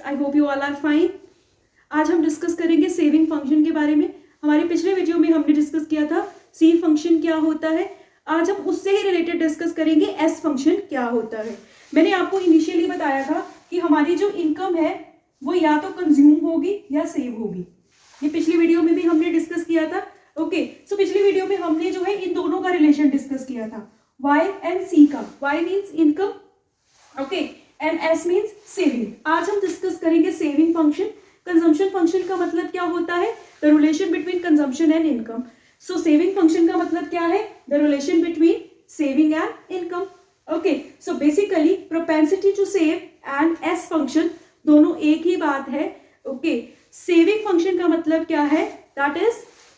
I hope you all are fine. आज हम discuss करेंगे सेविंग फंक्शन के बारे में। हमारे पिछले वीडियो में हमने डिस्कस किया था सी फंक्शन क्या होता है। आज हम उससे ही रिलेटेड डिस्कस करेंगे एस फंक्शन क्या होता है। मैंने आपको इनिशियली बताया था कि हमारी जो इनकम है वो या तो कंज्यूम होगी या सेव होगी। ये पिछली वीडियो में भी हमने डिस्कस किया था। ओके, सो पिछली वीडियो में हमने जो है इन दोनों का रिलेशन डिस्कस किया था, Y एंड C का। Y means income, okay, and S means saving. आज हम डिस्कस करेंगे सेविंग फंक्शन। कंजम्पशन फंक्शन का मतलब क्या होता है? The relation between consumption and income. So saving function का मतलब क्या है? The relation between saving and income. Okay, so basically propensity to save and S function दोनों एक ही बात है। ओके, सेविंग फंक्शन का मतलब क्या है? That is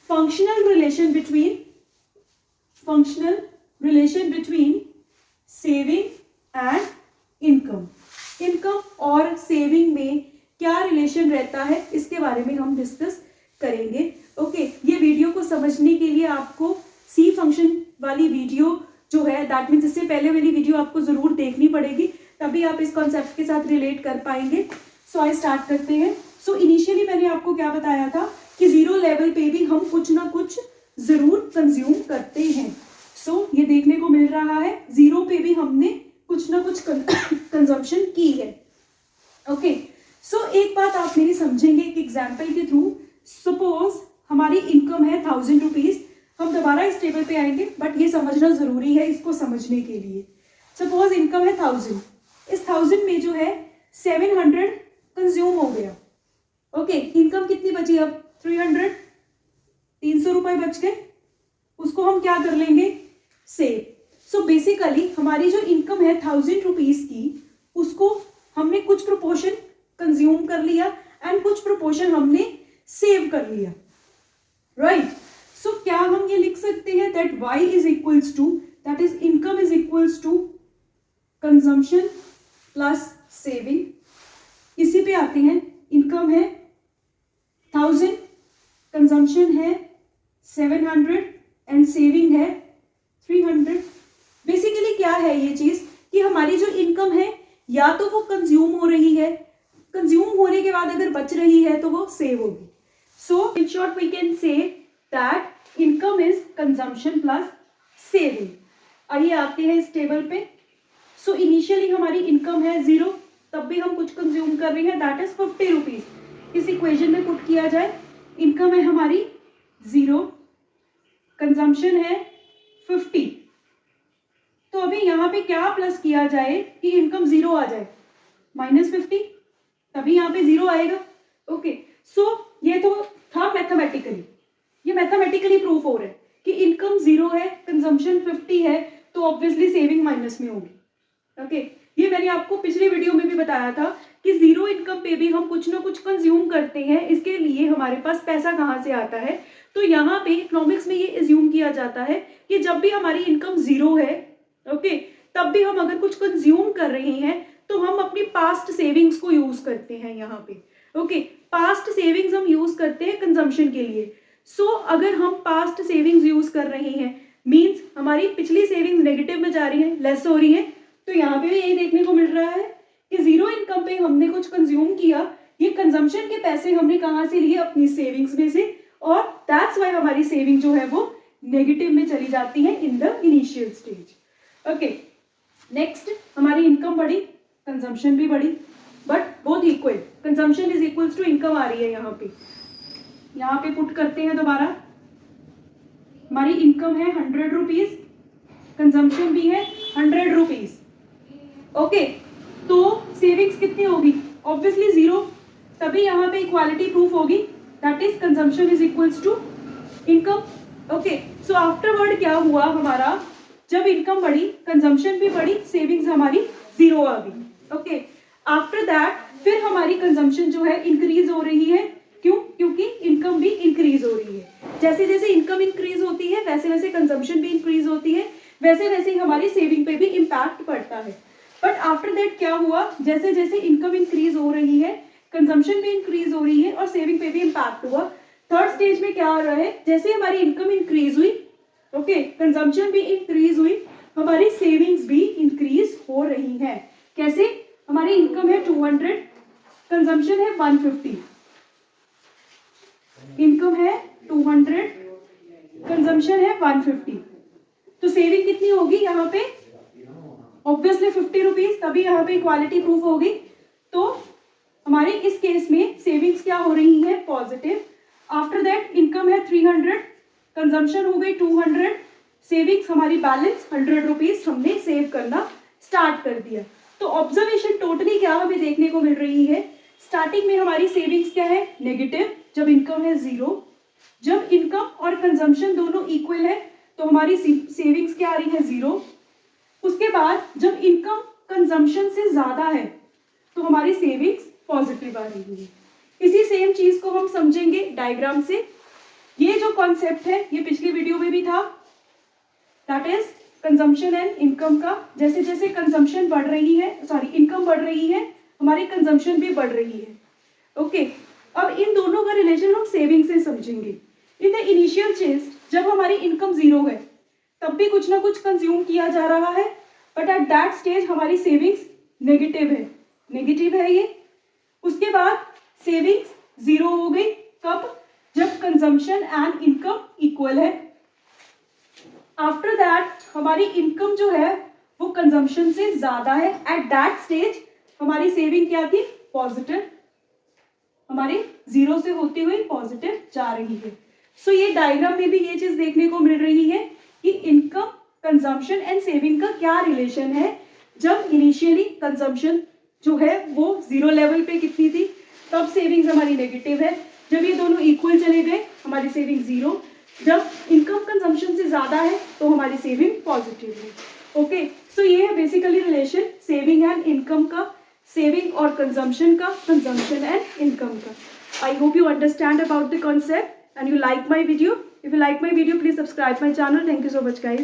functional relation between saving and income. Income और सेविंग में क्या रिलेशन रहता है इसके बारे में हम डिस्कस करेंगे। ओके, ये वीडियो को समझने के लिए आपको सी फंक्शन वाली वीडियो जो है, दैट मीन्स इससे पहले वाली वीडियो आपको जरूर देखनी पड़ेगी, तभी आप इस कॉन्सेप्ट के साथ रिलेट कर पाएंगे। सो आइए स्टार्ट करते हैं। सो इनिशियली मैंने आपको क्या बताया था कि जीरो लेवल पे भी हम कुछ ना कुछ जरूर कंज्यूम करते हैं। सो ये देखने को मिल रहा है जीरो पे भी हमने कुछ ना कुछ कंजम्पशन की है। ओके, सो एक बात आप मेरी समझेंगे एक एग्जाम्पल के थ्रू। सपोज हमारी इनकम है 1000 रुपीज। हम दोबारा इस टेबल पे आएंगे, बट ये समझना जरूरी है इसको समझने के लिए। सपोज इनकम है 1000, इस 1000 में जो है 700 कंज्यूम हो गया। ओके, इनकम कितनी बची अब? 300, 300 रुपए बच गए। उसको हम क्या कर लेंगे? सेव। सो बेसिकली हमारी जो इनकम है 1000 रुपीज की, उसको हमने कुछ प्रोपोर्शन कंज्यूम कर लिया एंड कुछ प्रोपोर्शन हमने सेव कर लिया, राइट। सो क्या हम ये लिख सकते हैं that y is equals to, that is income is equals to consumption plus saving. इसी पे आते हैं। इनकम है 1000, कंजम्पशन है 700 एंड सेविंग है 300। बेसिकली क्या है ये चीज कि हमारी जो इनकम है या तो वो कंज्यूम हो रही है, कंज्यूम होने के बाद अगर बच रही है तो वो सेव होगी। So in short we can say that income is consumption plus saving. आइए आते हैं इस टेबल पे। सो इनिशियली हमारी इनकम है 0, तब भी हम कुछ कंज्यूम कर रही हैं, दैट इज 50 रुपीज। इस इक्वेशन में पुट किया जाए, इनकम है हमारी 0, कंजम्पशन है 50। तो अभी यहाँ पे क्या प्लस किया जाए कि इनकम 0 आ जाए? -50, तभी यहाँ पे 0 आएगा। ओके, सो ये तो था मैथमेटिकली, ये मैथमेटिकली प्रूफ हो रहा है कि इनकम 0 है, कंजम्पशन 50 है, तो ऑब्वियसली सेविंग माइनस में होगी। ओके, ये मैंने आपको पिछले वीडियो में भी बताया था कि जीरो इनकम पे भी हम कुछ ना कुछ कंज्यूम करते हैं, इसके लिए हमारे पास पैसा कहाँ से आता है? तो यहाँ पे इकोनॉमिक्स में ये एज्यूम किया जाता है कि जब भी हमारी इनकम 0 है, ओके, तब भी हम अगर कुछ कंज्यूम कर रहे हैं तो हम अपनी पास्ट सेविंग्स को यूज करते हैं यहाँ पे। ओके, पास्ट सेविंग्स हम यूज करते हैं कंजम्पशन के लिए। सो अगर हम पास्ट सेविंग्स यूज कर रहे हैं मींस हमारी पिछली सेविंग्स नेगेटिव में जा रही है, लेस हो रही है। तो यहाँ पे भी यही देखने को मिल रहा है कि जीरो इनकम पे हमने कुछ कंज्यूम किया, ये कंजम्पशन के पैसे हमने कहाँ से लिए? अपनी सेविंग्स में से, और दैट्स वाई हमारी सेविंग जो है वो नेगेटिव में चली जाती है in the initial stage. Okay, next हमारी इनकम बढ़ी, कंजम्पशन भी बढ़ी, but both equal. Consumption is equals to income आ रही है यहाँ पे पुट करते हैं दोबारा। हमारी इनकम है 100 रुपीज, कंजम्पशन भी है 100 रुपीज। ओके, तो सेविंग्स कितनी होगी? ऑब्वियसली 0, तभी यहाँ पे इक्वालिटी प्रूफ होगी, that is consumption is equals to income. Okay, so afterward क्या हुआ हमारा? जब इनकम बढ़ी, कंजम्पशन भी बढ़ी, सेविंग्स हमारी 0 आ गई। ओके, आफ्टर दैट फिर हमारी कंजम्पशन जो है इंक्रीज हो रही है। क्यों? क्योंकि इनकम भी इंक्रीज हो रही है। जैसे जैसे इनकम इंक्रीज होती है वैसे वैसे कंजम्पशन भी इंक्रीज होती है, वैसे वैसे ही हमारी सेविंग पे भी इम्पैक्ट पड़ता है। बट आफ्टर दैट क्या हुआ? जैसे जैसे इनकम इंक्रीज हो रही है, कंजम्पशन भी इंक्रीज हो रही है और सेविंग पे भी इम्पैक्ट हुआ। थर्ड स्टेज में क्या हो रहा है? जैसे हमारी इनकम इंक्रीज हुई, ओके, कंजम्पशन भी इंक्रीज हुई, हमारी सेविंग्स भी इंक्रीज हो रही है। कैसे? हमारी इनकम है 200, कंजम्पशन है 150, इनकम है 200, कंजम्पशन है 150, तो सेविंग कितनी होगी यहाँ पे? ऑब्वियसली 50 रुपीज, तभी यहाँ पे इक्वालिटी प्रूफ होगी। तो हमारे इस केस में सेविंग्स क्या हो रही है? पॉजिटिव। आफ्टर दैट इनकम है 300, कंजम्पशन हो गई 200, सेविंग्स हमारी बैलेंस 100 रुपीज हमने सेव करना स्टार्ट कर दिया। तो ऑब्जर्वेशन टोटली क्या हमें देखने को मिल रही है? स्टार्टिंग में हमारी सेविंग्स क्या है? नेगेटिव, जब इनकम है 0। जब इनकम और कंजम्पशन दोनों इक्वल है तो हमारी सेविंग्स क्या आ रही है? 0। उसके बाद जब इनकम कंजम्पशन से ज्यादा है तो हमारी सेविंग्स पॉजिटिव आ रही है। इसी सेम चीज को हम समझेंगे डायग्राम से। ये जो कॉन्सेप्ट है ये पिछली वीडियो में भी था, that is consumption and income का। जैसे जैसे कंजम्पशन बढ़ रही है, इनकम बढ़ रही है, हमारी कंजम्पशन भी बढ़ रही है। ओके, अब इन दोनों का रिलेशन हम सेविंग से समझेंगे। इन द इनिशियल स्टेज जब हमारी इनकम 0 है तब भी कुछ ना कुछ कंज्यूम किया जा रहा है, बट एट दैट स्टेज हमारी सेविंग्स नेगेटिव है ये। उसके बाद सेविंग्स 0 हो गई, कब? जब कंजम्पशन एंड इनकम इक्वल है। आफ्टर दैट हमारी इनकम जो है वो कंजम्पशन से ज्यादा है, एट दैट स्टेज हमारी सेविंग क्या थी? पॉजिटिव, हमारे 0 से होती हुई पॉजिटिव जा रही है। सो ये डायग्राम में भी ये चीज देखने को मिल रही है कि इनकम, कंजम्पशन एंड सेविंग का क्या रिलेशन है। जब इनिशियली कंजम्पशन जो है वो 0 लेवल पे कितनी थी, तब सेविंग्स हमारी नेगेटिव है। जब ये दोनों इक्वल चले गए हमारी सेविंग 0। जब इनकम कंजम्पशन से ज्यादा है तो हमारी सेविंग पॉजिटिव है। ओके, सो ये है basically relation saving and income का, सेविंग और कंजम्पशन का, कंजम्पशन एंड इनकम का। I hope you understand about the concept and you like my video. If you like my video, please subscribe my channel. Thank you so much, guys.